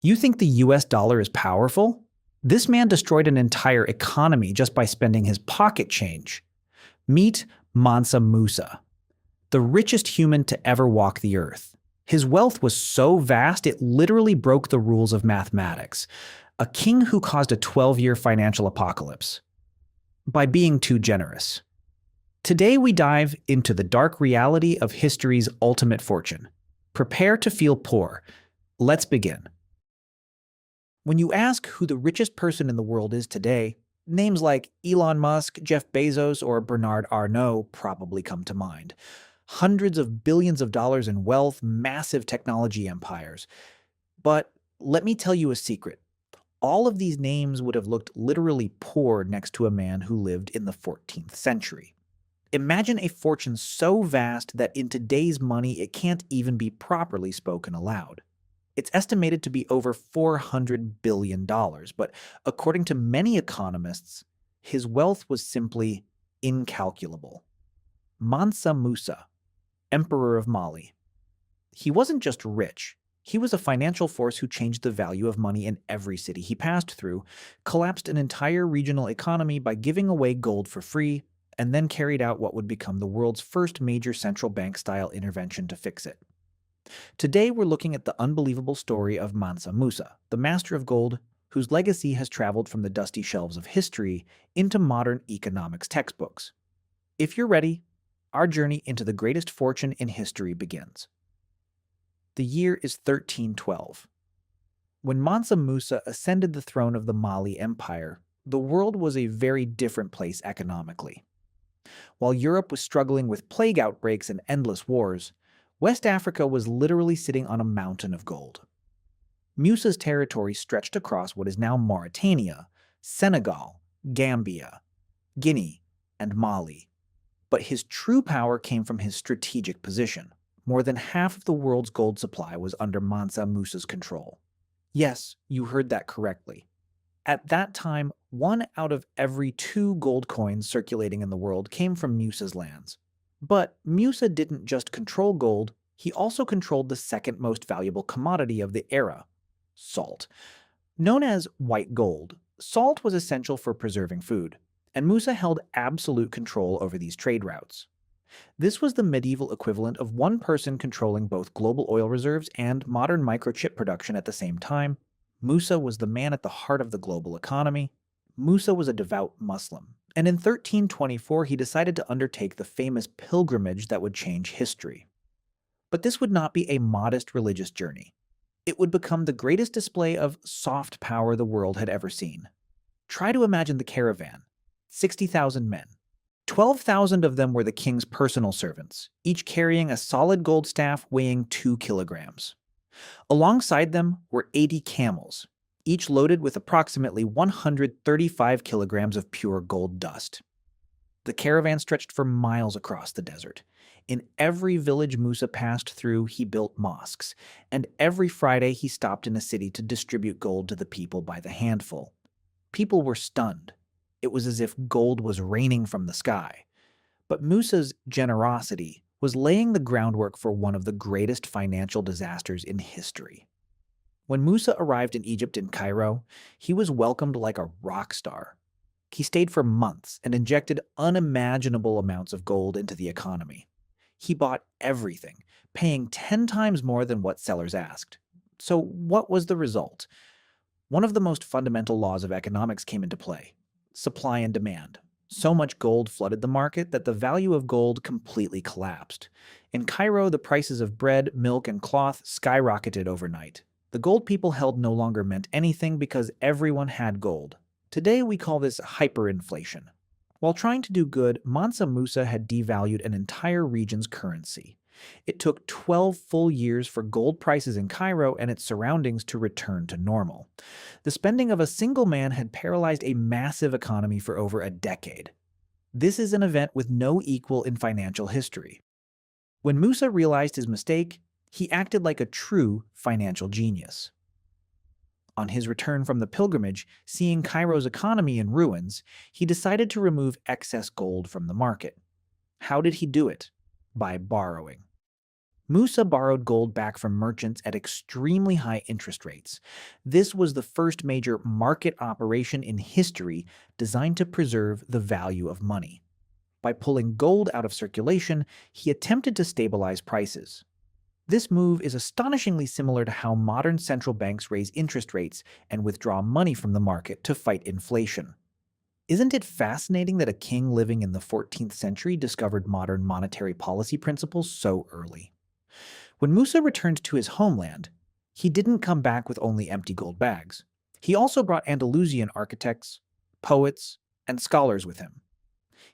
You think the US dollar is powerful? This man destroyed an entire economy just by spending his pocket change. Meet Mansa Musa, the richest human to ever walk the earth. His wealth was so vast it literally broke the rules of mathematics. A king who caused a 12-year financial apocalypse by being too generous. Today we dive into the dark reality of history's ultimate fortune. Prepare to feel poor. Let's begin. When you ask who the richest person in the world is today, names like Elon Musk, Jeff Bezos, or Bernard Arnault probably come to mind. Hundreds of billions of dollars in wealth, massive technology empires. But let me tell you a secret. All of these names would have looked literally poor next to a man who lived in the 14th century. Imagine a fortune so vast that in today's money it can't even be properly spoken aloud. It's estimated to be over $400 billion, but according to many economists, his wealth was simply incalculable. Mansa Musa, Emperor of Mali. He wasn't just rich. He was a financial force who changed the value of money in every city he passed through, collapsed an entire regional economy by giving away gold for free, and then carried out what would become the world's first major central bank-style intervention to fix it. Today we're looking at the unbelievable story of Mansa Musa, the master of gold, whose legacy has traveled from the dusty shelves of history into modern economics textbooks. If you're ready, our journey into the greatest fortune in history begins. The year is 1312. When Mansa Musa ascended the throne of the Mali Empire, the world was a very different place economically. While Europe was struggling with plague outbreaks and endless wars, West Africa was literally sitting on a mountain of gold. Musa's territory stretched across what is now Mauritania, Senegal, Gambia, Guinea, and Mali. But his true power came from his strategic position. More than half of the world's gold supply was under Mansa Musa's control. Yes, you heard that correctly. At that time, 1 out of every 2 gold coins circulating in the world came from Musa's lands. But Musa didn't just control gold, he also controlled the second most valuable commodity of the era, salt. Known as white gold, salt was essential for preserving food, and Musa held absolute control over these trade routes. This was the medieval equivalent of one person controlling both global oil reserves and modern microchip production at the same time. Musa was the man at the heart of the global economy. Musa was a devout Muslim, and in 1324 he decided to undertake the famous pilgrimage that would change history. But this would not be a modest religious journey. It would become the greatest display of soft power the world had ever seen. Try to imagine the caravan. 60,000 men. 12,000 of them were the king's personal servants, each carrying a solid gold staff weighing 2 kilograms. Alongside them were 80 camels, each loaded with approximately 135 kilograms of pure gold dust. The caravan stretched for miles across the desert. In every village Musa passed through, he built mosques, and every Friday he stopped in a city to distribute gold to the people by the handful. People were stunned. It was as if gold was raining from the sky. But Musa's generosity was laying the groundwork for one of the greatest financial disasters in history. When Musa arrived in Egypt in Cairo, he was welcomed like a rock star. He stayed for months and injected unimaginable amounts of gold into the economy. He bought everything, paying 10 times more than what sellers asked. So what was the result? One of the most fundamental laws of economics came into play: supply and demand. So much gold flooded the market that the value of gold completely collapsed. In Cairo, the prices of bread, milk, and cloth skyrocketed overnight. The gold people held no longer meant anything because everyone had gold. Today, we call this hyperinflation. While trying to do good, Mansa Musa had devalued an entire region's currency. It took 12 full years for gold prices in Cairo and its surroundings to return to normal. The spending of a single man had paralyzed a massive economy for over a decade. This is an event with no equal in financial history. When Musa realized his mistake, he acted like a true financial genius. On his return from the pilgrimage, seeing Cairo's economy in ruins, he decided to remove excess gold from the market. How did he do it? By borrowing. Musa borrowed gold back from merchants at extremely high interest rates. This was the first major market operation in history designed to preserve the value of money. By pulling gold out of circulation, he attempted to stabilize prices. This move is astonishingly similar to how modern central banks raise interest rates and withdraw money from the market to fight inflation. Isn't it fascinating that a king living in the 14th century discovered modern monetary policy principles so early? When Musa returned to his homeland, he didn't come back with only empty gold bags. He also brought Andalusian architects, poets, and scholars with him.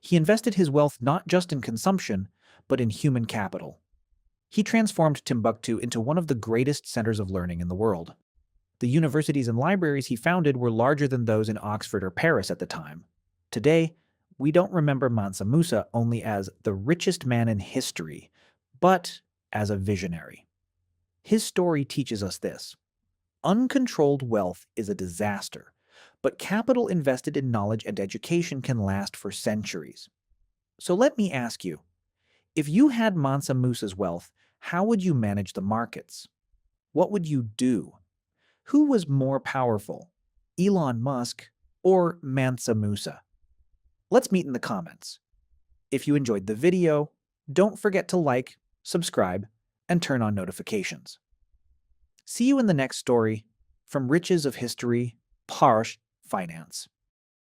He invested his wealth not just in consumption, but in human capital. He transformed Timbuktu into one of the greatest centers of learning in the world. The universities and libraries he founded were larger than those in Oxford or Paris at the time. Today, we don't remember Mansa Musa only as the richest man in history, but as a visionary. His story teaches us this: uncontrolled wealth is a disaster, but capital invested in knowledge and education can last for centuries. So let me ask you, if you had Mansa Musa's wealth, how would you manage the markets? What would you do? Who was more powerful, Elon Musk or Mansa Musa? Let's meet in the comments. If you enjoyed the video, don't forget to like, subscribe, and turn on notifications. See you in the next story from Riches of History, Parsh Finance.